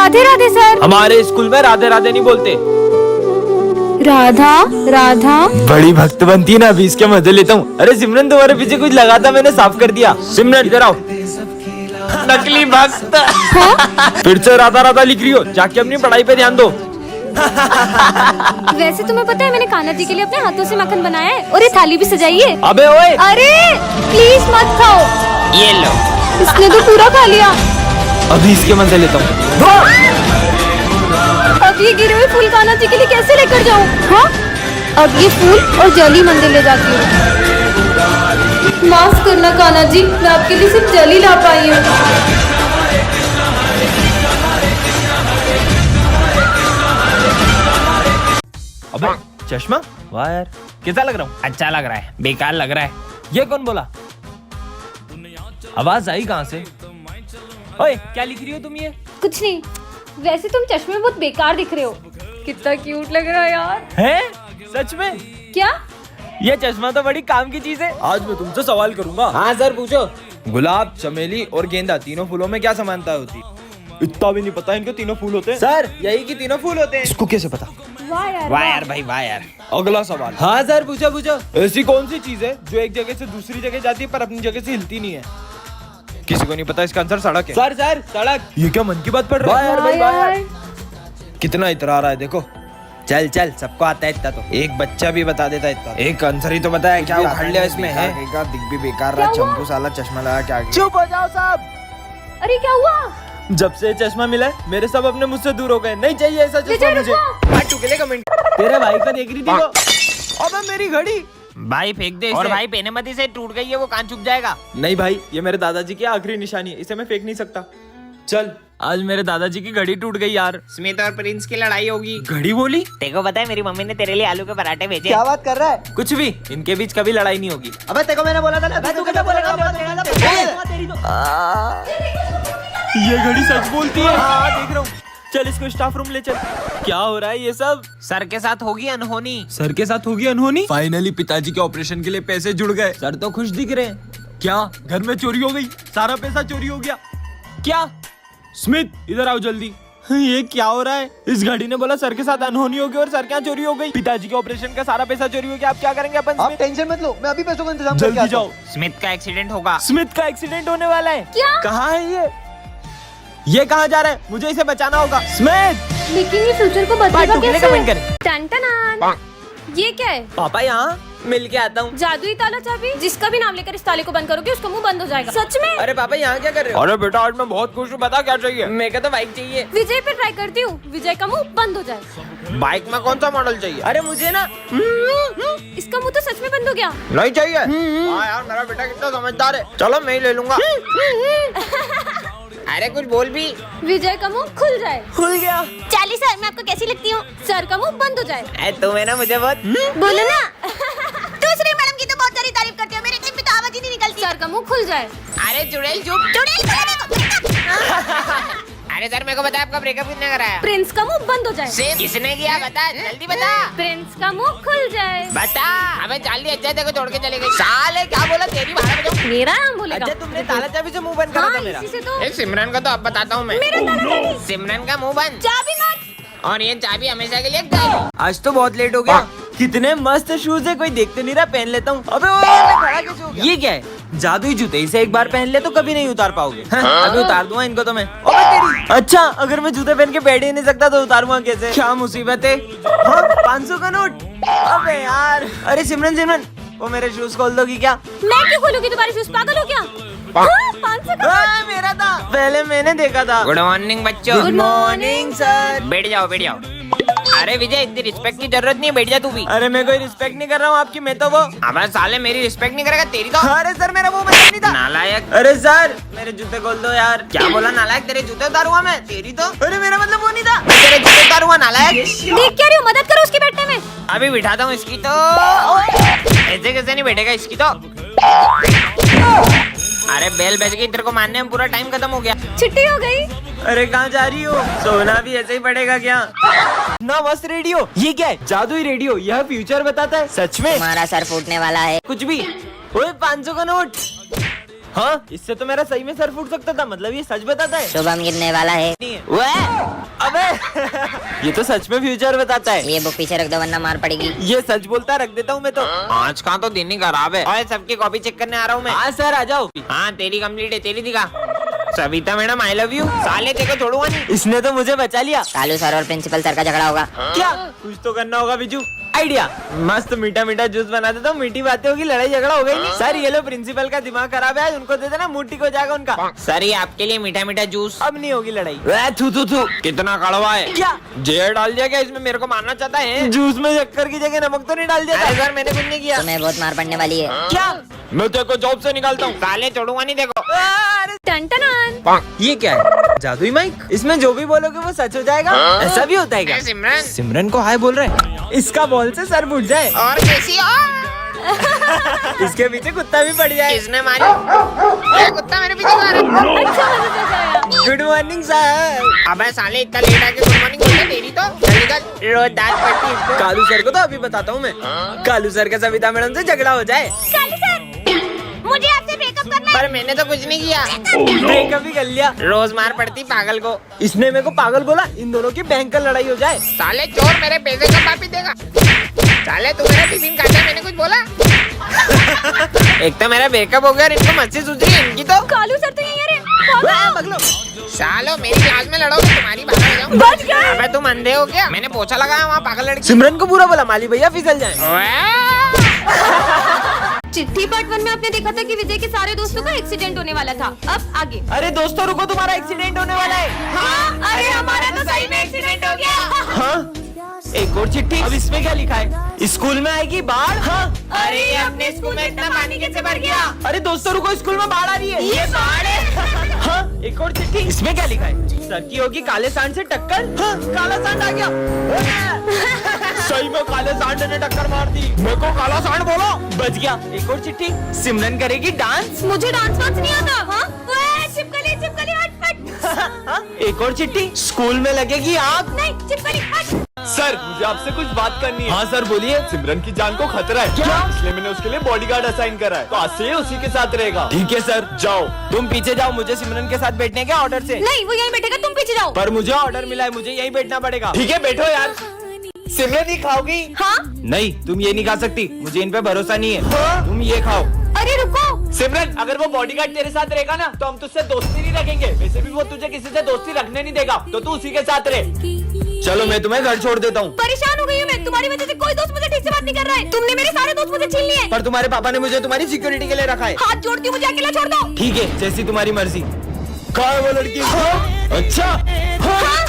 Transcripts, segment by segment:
Radhe Radhe sir. हमारे school में राधे राधे नहीं बोलते। राधा राधा बड़ी भक्त बनती है ना, अभी इसके मजे लेता हूँ। अरे सिमरन तुम्हारे पीछे कुछ लगा था, मैंने साफ कर दिया। सिमरन इधर आओ। नकली भक्त। फिर से राधा राधा लिख रही हो, जाके अपनी पढ़ाई पे ध्यान दो। वैसे तुम्हें पता है मैंने कान्हा जी के लिए अपने हाथों से मक्खन बनाया है और ये थाली भी सजाई है। अबे ओए, अरे प्लीज मत खाओ। ये लो। इसने तो पूरा खा लिया। अभी इसके मजे लेता हूँ। अब ये गिरे हुए फूल कान्हा जी के लिए कैसे लेकर जाऊँ? हाँ, अब ये फूल और जली मंदिर ले जाती हूँ। माफ करना कान्हा जी, मैं आपके लिए सिर्फ जली ला पाई हूँ। अबे चश्मा, वाह यार कैसा लग रहा हूँ? अच्छा लग रहा है, बेकार लग रहा है। ये कौन बोला? आवाज आई कहाँ से? ओए क्या लिख रही हो तुम ये? कुछ नहीं, वैसे तुम चश्मे में बहुत बेकार दिख रहे हो। कितना क्यूट लग रहा है यार। हैं? सच में? क्या? ये चश्मा तो बड़ी काम की चीज है। आज मैं तुमसे सवाल करूंगा। हाँ सर पूछो। गुलाब, चमेली और गेंदा तीनों फूलों में क्या समानता होती है? इतना भी नहीं पता इनको तीनों फूल होते हैं? सर यही कि तीनों फूल होते हैं। इसको कैसे पता? वाह यार, वाह यार भाई, वाह यार। अगला सवाल। हाँ सर पूछो पूछो। ऐसी कौन सी चीज है जो एक जगह से दूसरी जगह जाती है पर अपनी जगह से हिलती नहीं है? किसी को नहीं पता, इसका आंसर सड़क है। सर सड़क। ये क्या मन की बात पड़ रहा है? वाह यार। कितना इतरा रहा है देखो। चल चल, सबको आता है इतना तो। एक बच्चा भी बता देता इतना। एक आंसर ही तो बताया, क्या उखाड़ लिया इसमें है? दिख भी बेकार क्या रहा, हुआ? चंपू साला चश्मा लगा के आ गया। चुप हो जाओ साहब। अरे क्या हुआ? जब से चश्मा मिला है, मेरे सब अपने मुझसे दूर हो गए। नहीं चाहिए ऐसा चश्मा विजय मुझे। रुको। बाटू के लिए कमेंट। तेरे भाई का देख रही थी वो। अबे मेरी घड़ी। भाई फेंक दे और भाई पहने मत इसे, टूट गई है वो, कान चुभ जाएगा। नहीं भाई, ये मेरे दादाजी की आखिरी निशानी है, इसे मैं फेंक नहीं सकता। चल, आज मेरे दादाजी की घड़ी टूट गई यार। स्मिथ और प्रिंस की लड़ाई होगी। घड़ी बोली? तेको पता है मेरी मम्मी ने तेरे लिए आलू के पराठे भेजे। क्या बात कर रहा है? कुछ भी, इनके बीच कभी लड़ाई नहीं होगी। अबे तेको मैंने बोला था ना, तू कैसे बोलेगा? ये घड़ी सच बोलती है। हाँ देख रहा हूँ। चल इसको स्टाफ रूम ले चल। क्या हो रहा है ये सब? सर के साथ होगी अनहोनी। सर के साथ होगी अनहोनी? फाइनली पिताजी के ऑपरेशन के लिए पैसे जुड़ गए। सर तो खुश दिख रहे हैं। क्या घर में चोरी हो गई? सारा पैसा चोरी हो गया क्या? स्मिथ इधर आओ जल्दी। ये क्या हो रहा है? इस घड़ी ने बोला सर के साथ अनहोनी होगी और सर क्या चोरी हो गई? पिताजी के ऑपरेशन का सारा पैसा चोरी हो गया। आप क्या करेंगे अपन? आप टेंशन मत लो, मैं अभी पैसों का इंतजाम करके जल्दी आता जाओ। हूँ। स्मिथ का एक्सीडेंट होगा। स्मिथ का एक्सीडेंट होने वाला है। क्या? कहाँ है ये कहाँ जा रहा है? मुझे इसे बचाना होगा। स्मिथ लेकिन ये फ्यूचर को बदलेगा बाटू के लिए कैसे? कमेंट करें। टन-टनान। ये क्या है? पापा यहाँ मिल के आता हूँ। जादुई ताला चाबी? जिसका भी नाम लेकर इस ताले को बंद करोगे उसका मुंह बंद हो जाएगा। सच में? अरे पापा यहाँ क्या कर रहे हो? अरे बेटा आज मैं बहुत खुश हूँ, बता क्या चाहिए? मेरे को तो बाइक चाहिए। विजय पे ट्राई करती हूँ, विजय का मुंह बंद हो जाए। बाइक में कौन सा मॉडल चाहिए? अरे मुझे ना इसका मुंह तो सच में बंद हो गया। नहीं चाहिए। हाँ यार मेरा बेटा कितना समझदार है। चलो मैं ही ले लूंगा। अरे कुछ बोल भी। विजय का मुंह खुल जाए। खुल गया। चाली सर, मैं आपको कैसी लगती हूँ? सर का मुंह बंद हो जाए। तुम्हें ना मुझे बहुत बोलो ना। दूसरी मैडम की तो बहुत सारी तारीफ करते हो, मेरे टाइम पे तो आवाज ही नहीं निकलती। सर का मुंह खुल जाए। अरे चुड़ैल चुप। अरे सर मेरे को बता, आपका ब्रेकअप किसने कराया? प्रिंस का मुंह बंद हो जाए। किसने किया? बता जल्दी बता। प्रिंस का मुंह खुल जाए। बता। अबे चाली अच्छा देखो छोड़ के चले गए। साले क्या बोला? तेरी बात बताओ। मेरा नाम बोलेगा। अच्छा तुमने ताला चाबी से मुंह बंद करा हाँ, था मेरा। इसी से तो। एक सिमरन का तो अब बताता हूँ मैं। मेरा ताला चाबी। सिमरन का मुंह बंद चाबी मत। और ये चाबी हमेशा के लिए गायब। आज तो बहुत लेट हो गया। कितने मस्त शूज है, कोई देखते नहीं रहा, पहन लेता हूँ। अबे ओए, मैं खड़ा कैसे हो गया? ये क्या है? जादुई जूते, इसे एक बार पहन ले तो कभी नहीं उतार पाओगे। अभी उतार दूंगा इनको तो मैं। अबे तेरी। अच्छा अगर मैं जूते पहन के बैठ ही नहीं सकता तो उतारूंगा कैसे? क्या मुसीबत है? 500 का नोट। अबे यार। अरे सिमरन वो मेरे शूज खोल दोगी क्या? मैं क्यों खोलूंगी तुम्हारे शूज? पागल हो क्या? हाँ, 500 का। हाँ, मेरा था, पहले मैंने देखा था। गुड मॉर्निंग बच्चों। Good morning sir. बैठ जाओ बैठ जाओ। अरे विजय इतनी रिस्पेक्ट की जरूरत नहीं है, बैठ जा तू भी। अरे मैं कोई रिस्पेक्ट नहीं कर रहा हूँ आपकी, मैं तो वो। अब साले मेरी रिस्पेक्ट नहीं करेगा, तेरी तो। अरे सर मेरा वो मतलब नहीं था। नालायक। अरे सर मेरे जूते खोल दो यार। क्या बोला नालायक? तेरे जूते उतारूंगा मैं, तेरी तो। अरे मेरा मतलब वो नहीं था। तेरे जूते उतारूंगा नालायक। देख क्या रही हो? मदद करो उसके बैठने में। अभी बिठाता हूँ इसकी तो। ऐसे कैसे नहीं बैठेगा इसकी तो। अरे बेल बज गई, तेरे को मानने में पूरा टाइम खत्म हो गया। छुट्टी हो गई। अरे कहाँ जा रही हो? सोना भी ऐसे ही पड़ेगा क्या? ना मस्त रेडियो। ये क्या है? जादुई रेडियो, यह फ्यूचर बताता है। सच में हमारा सर फूटने वाला है। कुछ भी। ओए 500 का नोट। हाँ, इससे तो मेरा सही में सर फूट सकता था। मतलब ये सच बताता है? शुभम गिरने वाला है। अबे ये तो सच में फ्यूचर बताता है। ये बुक पीछे रख दो वरना मार पड़ेगी। ये सच बोलता है, रख देता हूँ मैं तो। आज का तो दिन ही खराब है। और सबकी कॉपी चेक करने आ रहा हूँ मैं। हाँ सर, आ जाओ। हाँ तेरी कंप्लीट है, तेरी दिखा। Savita madam I love you. साले तेरे को छोड़ूंगा नहीं। इसने तो मुझे बचा लिया। कालू सर और प्रिंसिपल सर का झगड़ा होगा। क्या कुछ तो करना होगा बिजू। आइडिया, मस्त मीठा मीठा जूस बना देता हूँ। मीठी बातें होगी, लड़ाई झगड़ा हो गई नहीं। सर ये लो, प्रिंसिपल का दिमाग खराब है, उनको दे देना, मुट्ठी को जाएगा उनका। सर ये आपके लिए मीठा मीठा जूस। अब नहीं होगी लड़ाई। थू थू थू, कितना कड़वा है। क्या जहर डाल दिया क्या इसमें? मेरे को मारना चाहता है? जूस में शक्कर की जगह नमक तो नहीं डाल दिया? अरे सर मैंने कुछ नहीं किया। तुम्हें बहुत मार पड़ने वाली है। क्या? मैं तेरे को जॉब से निकालता हूँ। साले छोड़ूंगा नहीं देखो। टन ये क्या है? जादुई माइक? इसमें जो भी बोलोगे वो सच हो जाएगा? ऐसा भी होता है क्या? सिमरन सिमरन को हाय बोल रहे हैं। इसका बॉल से सर फूट जाए। और कैसी इसके पीछे कुत्ता भी पड़ जाए। किसने मारी? ये कुत्ता मेरे पीछे मारा। Good morning sir. अबे साले इतना लेट आके गुड मॉर्निंग बोलता तेरी तो। जल्दी कर, रोज दांत पड़ती इसको। कालू सर को तो अभी बताता हूँ मैं। कालू सर का सविता मैडम से झगड़ा हो जाए। कालू सर, मुझे आपसे ब्रेकअप करना पर मैंने तो कुछ नहीं किया। ब्रेकअप भी कर लिया। रोज मार पड़ती पागल को। इसने मेरे को पागल बोला। इन दोनों की भयंकर लड़ाई हो जाए। साले चोर मेरे पैसे कब वापिस देगा? साले तू मेरा टिफिन काटा, मैंने कुछ बोला? एक तो मेरा ब्रेकअप हो गया और इनको मस्ती सूझ रही है इनकी तो। कालू सर तो यही है। पगलो। सालो मेरी क्लास में लड़ोगे तुम्हारी भाग हो जाऊं। बच गए। अबे तुम अंधे हो क्या? मैंने पोछा लगाया वहाँ पागल लड़की। सिमरन को पूरा बोला माली भैया फिसल जाए। चिट्ठी पार्ट 1 में आपने देखा था कि विजय के सारे दोस्तों का एक्सीडेंट होने वाला था। अब आगे। अरे दोस्तों रुको, तुम्हारा एक्सीडेंट होने वाला है। हाँ, अरे हमारा तो सही में एक्सीडेंट हो गया। हाँ? एक और चिट्ठी। अब इसमें क्या लिखा है? स्कूल में आएगी बाढ़। हाँ? अरे अपने स्कूल में इतना पानी कैसे भर गया? अरे दोस्तों रुको, स्कूल में बाढ़ आ रही है। ये बाढ़ है। हाँ? एक और चिट्ठी। इसमें क्या लिखा है? सर की होगी काले सांड से टक्कर। हाँ? काला सांड आ गया। सही में काले सांड ने टक्कर मार दी। मेरे को काला सांड बोलो। बच गया। एक और चिट्ठी। सिमरन करेगी डांस। मुझे डांस वांस नहीं आता। हाँ? चिपकली चिपकली हट हट। एक और चिट्ठी। स्कूल में लगेगी आग। नहीं, चिपकली हट। सर मुझे आपसे कुछ बात करनी है। हाँ सर बोलिए। सिमरन की जान को खतरा है। क्या? इसलिए मैंने उसके लिए बॉडीगार्ड असाइन करा है। तो आज से ये उसी के साथ रहेगा। ठीक है सर। जाओ। तुम पीछे जाओ, मुझे सिमरन के साथ बैठने के ऑर्डर से। नहीं, वो यहीं बैठेगा, तुम पीछे जाओ। पर मुझे ऑर्डर मिला है, मुझे यहीं बैठना पड़ेगा। ठीक है बैठो यार। सिमरन ही खाओगी? हाँ? नहीं, तुम ये नहीं खा सकती, मुझे इन पे भरोसा नहीं है। तुम ये खाओ। अरे रुको। सिमरन अगर वो बॉडीगार्ड तेरे साथ रहेगा ना तो हम तुझसे दोस्ती नहीं रखेंगे। वैसे भी वो तुझे किसी से दोस्ती रखने नहीं देगा, तो तू उसी के साथ रहे। चलो मैं तुम्हें घर छोड़ देता हूँ। परेशान हो गई हूँ मैं, तुम्हारी वजह से कोई दोस्त मुझे ठीक से बात नहीं कर रहा है। तुमने मेरे सारे दोस्त मुझे छीन लिए। पर तुम्हारे पापा ने मुझे तुम्हारी सिक्योरिटी के लिए रखा है। हाथ जोड़ती हूँ, मुझे अकेला छोड़ दो। ठीक है, जैसी तुम्हारी मर्जी। कहाँ है वो लड़की? अच्छा हाँ?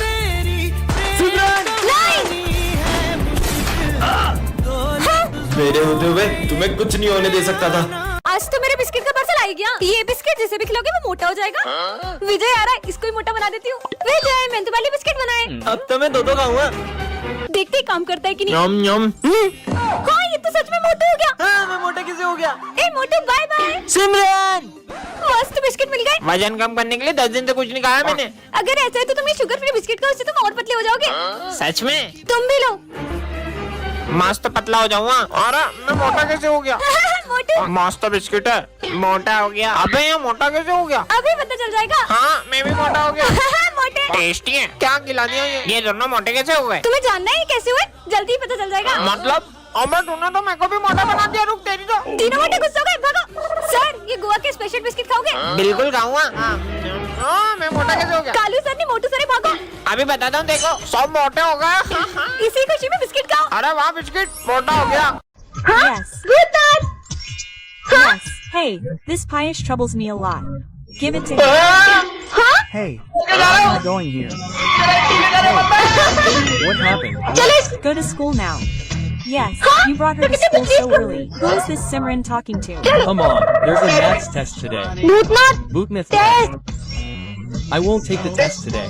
सिमरन, मेरे होते हुए तुम्हें कुछ नहीं होने दे सकता था। आज तो मेरे बिस्किट का पार्सल आ गया। ये बिस्किट जैसे भी खिलाओगे वो मोटा हो जाएगा। विजय आ रहा है, इसको ही मोटा बना देती हूँ। विजय मेहंदी वाले बिस्किट बनाए। अब तो मैं दो खाऊंगा। देखते ही काम करता है कि नहीं। यम यम। हाँ, ये तो सच में मोटा हो गया। हाँ, मैं मोटा कैसे हो गया? ए मोटू, बाय बाय। सिमरन, मस्त बिस्किट मिल गए। वजन कम करने के लिए 10 दिन से कुछ नहीं खाया मैंने। अगर ऐसा है तो तुम ये शुगर फ्री बिस्किट खाओ, उससे तुम और पतले हो जाओगे। सच में? तुम भी लो। मस्त पतला हो जाऊंगा। और मैं मोटा कैसे हो गया? मोटू, मस्त बिस्किट है, मोटा हो गया। अबे ये मोटा कैसे हो गया? अभी पता चल जाएगा। हाँ मैं भी मोटा हो गया। मोटे। टेस्टी है। क्या खिला दिया ये दोनों मोटे कैसे हो गए? तुम्हें जानना है ये कैसे हुए? जल्दी पता चल जाएगा। मतलब अबे तूने तो मेरे को भी मोटा बना दिया। रुक तेरी तो। तीनों मोटे गुस्सा हो गए, भागो। सर, ये गोवा के स्पेशल बिस्किट खाओगे? बिल्कुल खाऊंगा। हाँ मैं मोटा कैसे हो गया? कालू सर ने मोटू सर भागो। अभी बताता हूँ देखो, सब मोटे हो गए। इसी खुशी में बिस्किट खाओ। अरे वाह बिस्किट मोटा हो गया। Yes. Bhootnath. Yes. Hey, this pious troubles me a lot. Give it to me. Hey, where are you going here? What happened? Go to school now. Yes, you brought her to school so early. Who is this Simran talking to? Come on, there's a maths test today. Bhootnath Bootmouth test. I won't take the test today.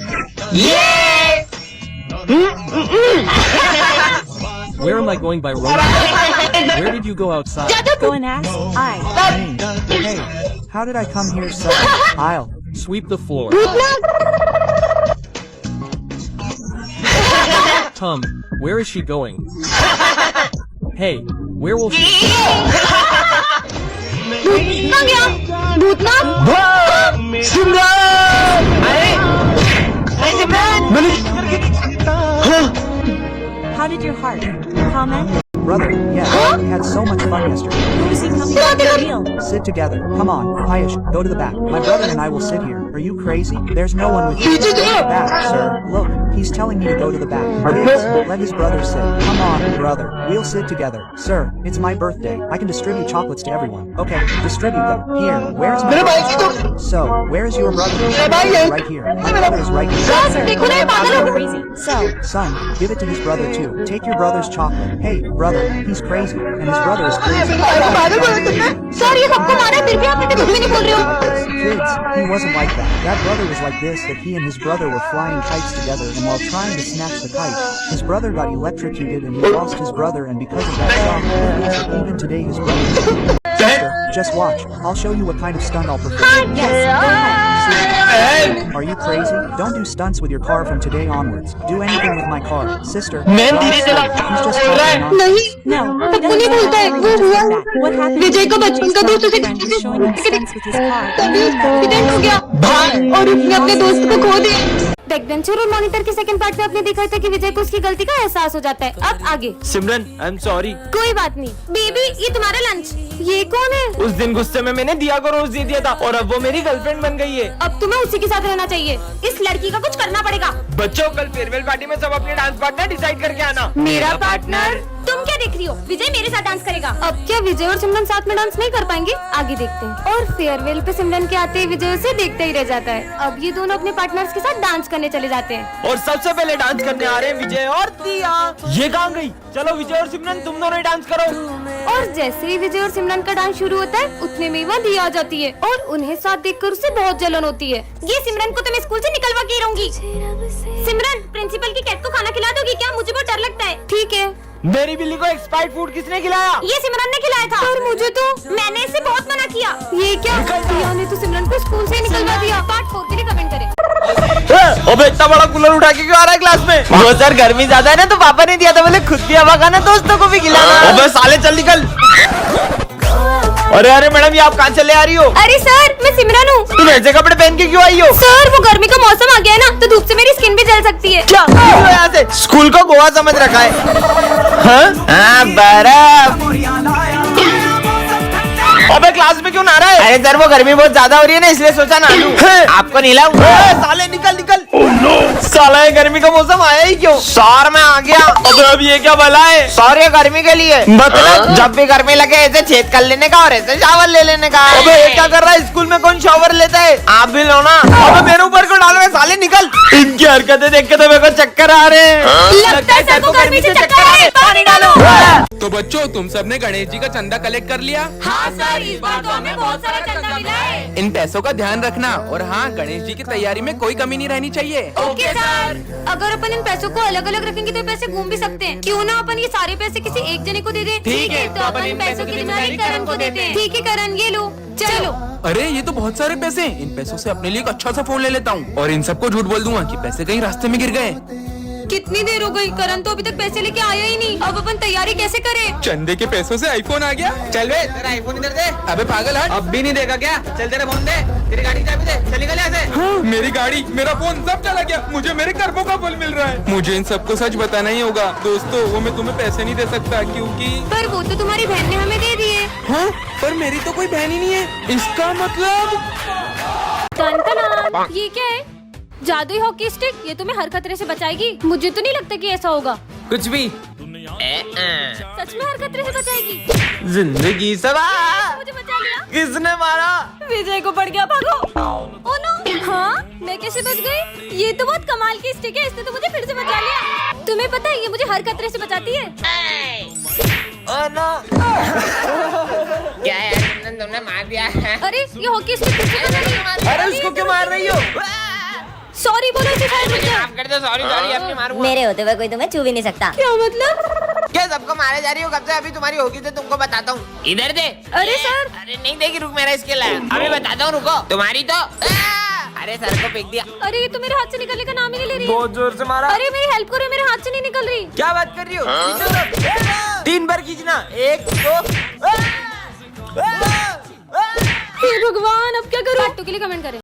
Where am I going by road? Where did you go outside? Go and ask. Hey, how did I come here second? I'll sweep the floor. Tom, where is she going? Hey, where will she? आ गया। Bhootnath. How did your heart? Comment? Brother, yeah, we had so much fun yesterday. Who is he coming to the meal? Sit together. Come on, Piyush, go to the back. My brother and I will sit here. Are you crazy? There's no one with you. Go to the back, sir. Look, he's telling me to go to the back. Please, let his brother sit. Come on, brother. We'll sit together. Sir, it's my birthday. I can distribute chocolates to everyone. Okay, distribute them. Here, where's my brother? So, where's your brother? Right here. My brother is right here. Sir, देखो ना, ये पागल हो गया। crazy. So, Son, give it to his brother too. Take your brother's chocolate. Hey, brother, he's crazy, and his brother is crazy. Sir ये सबको मारा है, फिर भी आप कुछ भी नहीं बोल रहे हो। Kids, he wasn't like that. That brother was like this, that he and his brother were flying kites together, and while trying to snatch the kite, his brother got electrocuted and he lost his brother, and because of that shock, it means that even today his brother... Sister, just watch. I'll show you what kind of stunt I'll perform. yes, go ahead. Are you crazy? Don't do stunts with your car from today onwards. Do anything with my car. Sister, drive slow. He's just talking nonsense. नहीं, No, he सबको नहीं बोलता है, वो doesn't हुआ। do that. What happened? विजय का बचपन का दोस्त उसे Friend is showing him stunts with his car. तभी एक्सीडेंट हो गया और उसने अपने दोस्त को खो दिया। बैकबेंचर और मॉनिटर के सेकंड पार्ट में आपने देखा था कि विजय को उसकी गलती का एहसास हो जाता है। अब आगे। सिमरन आई एम सॉरी। कोई बात नहीं। बेबी ये तुम्हारा लंच। ये कौन है? उस दिन गुस्से में मैंने दिया को रोज दे दिया था और अब वो मेरी गर्लफ्रेंड बन गई है। अब तुम्हें उसी के साथ रहना चाहिए। इस लड़की का कुछ करना पड़ेगा। बच्चों कल फेयरवेल पार्टी में सब अपने डांस पार्टनर डिसाइड करके आना। मेरा पार्टनर? तुम क्या देख रही हो? विजय मेरे साथ डांस करेगा। अब क्या विजय और सिमरन साथ में डांस नहीं कर पाएंगे? आगे देखते हैं। और फेयरवेल पे सिमरन के आते ही विजय उसे देखते ही रह जाता है। अब ये दोनों अपने पार्टनर्स के साथ डांस करने चले जाते हैं। और सबसे पहले डांस करने आ रहे हैं विजय और दिया। ये कहाँ गई? चलो विजय और सिमरन तुम दोनों ही डांस करो। और जैसे ही विजय और सिमरन का डांस शुरू होता है उतने में वहाँ दिया आ जाती है और उन्हें साथ देखकर उसे बहुत जलन होती है। ये सिमरन को तो मैं स्कूल से निकलवा के ही रहूंगी। सिमरन प्रिंसिपल की कैट को खाना खिला दोगी क्या? मुझे बहुत डर लगता है। ठीक है। मेरी बिल्ली को एक्सपायर्ड फूड किसने खिलाया? ये सिमरन ने खिलाया था। पर मुझे तो मैंने इसे बहुत मना किया। ये क्या? दिया ने तो सिमरन को स्कूल से ही निकलवा दिया। पार्ट 4 के लिए कमेंट करें। अबे इतना बड़ा कूलर उठा के क्यों आ रहा है क्लास में? वो सर गर्मी ज्यादा है ना तो पापा ने दिया था, बोले खुद भी हवा खाना दोस्तों को भी खिलाना। अबे साले चल निकल। अरे अरे मैडम ये आप कहाँ चले आ रही हो? अरे सर मैं सिमरन हूँ। तुम ऐसे कपड़े पहन के क्यों आई हो? सर वो गर्मी का मौसम आ गया है ना तो धूप से मेरी स्किन भी जल सकती है। क्या यहाँ से स्कूल को गोवा समझ रखा है? हाँ बर्फ। अबे क्लास में क्यों नहा रहा है? अरे सर वो गर्मी बहुत ज्यादा हो रही है ना इसलिए सोचा नहा लूं। आपको नहीं लाऊं? साले निकल निकल। साला ये गर्मी का मौसम आया ही क्यों? सर मैं आ गया। अबे अब ये क्या भला है? सर ये गर्मी के लिए। मतलब जब भी गर्मी लगे ऐसे छेद कर लेने का और ऐसे शावर ले लेने का। अबे ये क्या कर रहा है? स्कूल में कौन शावर लेता है? आप भी लो ना। अबे मेरे ऊपर को डालो साले निकल। इनकी हरकतें देख के तो मेरे को चक्कर आ रहे हैं। लगता है सर को गर्मी से चक्कर आ रहे हैं। पानी डालो। तो बच्चों तुम सबने गणेश जी का चंदा कलेक्ट कर लिया? हाँ सर इस बार तो हमें बहुत सारा चंदा मिला है। इन पैसों का ध्यान रखना और हाँ गणेश जी की तैयारी में कोई कमी नहीं रहनी चाहिए। Okay sir. अगर अपन इन पैसों को अलग अलग रखेंगे तो पैसे घूम भी सकते हैं। क्यों ना अपन ये सारे पैसे किसी एक जने को दे दें? ठीक है, तो अपन इन पैसों की जिम्मेदारी करण को देते हैं। ठीक है करण ये लो चलो। अरे ये तो बहुत सारे पैसे हैं। इन पैसों से अपने लिए एक अच्छा सा फोन ले लेता हूँ और इन सबको झूठ बोल दूंगा कि पैसे कहीं रास्ते में गिर गए। कितनी देर हो गई? करण तो अभी तक पैसे लेके आया ही नहीं। अब अपन तैयारी कैसे करें? चंदे के पैसों से आईफोन आ गया। चल बे तेरा आईफोन इधर दे। अबे पागल हट। अब भी नहीं देगा क्या? चल तेरा फोन दे, तेरी गाड़ी की चाबी दे, चल निकल यहाँ से। हाँ, मेरी गाड़ी मेरा फोन सब चला गया। मुझे मेरे कर्मों का फल मिल रहा है। मुझे इन सबको सच बताना ही होगा। दोस्तों वो मैं तुम्हें पैसे नहीं दे सकता क्योंकि पर वो तो तुम्हारी बहन ने हमें दे दिए। हाँ पर मेरी तो कोई बहन ही नहीं है। इसका मतलब ये क्या है? जादुई हॉकी स्टिक? ये तुम्हें हर खतरे से बचाएगी? मुझे तो नहीं लगता कि ऐसा होगा। कुछ भी सच में हर खतरे से बचाएगी? जिंदगी सवार। मुझे बचा लिया। किसने मारा? विजय को पड़ गया भागो। Oh no. हाँ मैं कैसे बच गई? ये तो बहुत कमाल की स्टिक है, इसने तो मुझे फिर से बचा लिया। तुम्हें पता है ये मुझे हर खतरे से बचाती है। क्या है तुमने मार दिया है? अरे ये हॉकी स्टिक अरे उसको क्यों मार रही हो? सॉरी बोलो इसे शायद मुझे। माफ कर दो। सॉरी सॉरी अपनी मारूंगा। मेरे होते हुए कोई तुम्हें छू भी नहीं सकता। क्या मतलब? क्या सबको मारे जा रही हो? कब से अभी तुम्हारी होगी तो तुमको बताता हूँ। इधर दे। अरे सर। अरे नहीं देगी, रुक मेरा इसके लायक। अभी बताता हूँ रुको। तुम्हारी तो अरे सर को फेंक दिया। अरे ये तो मेरे हाथ से निकलने का नाम ही नहीं ले रही। बहुत जोर से मारा। अरे मेरी हेल्प करो, मेरे हाथ से नहीं निकल रही। क्या बात कर रही हो? 3 बार खींचना। 1 2। हे भगवान अब क्या करूं? पार्ट 2 के लिए कमेंट करें।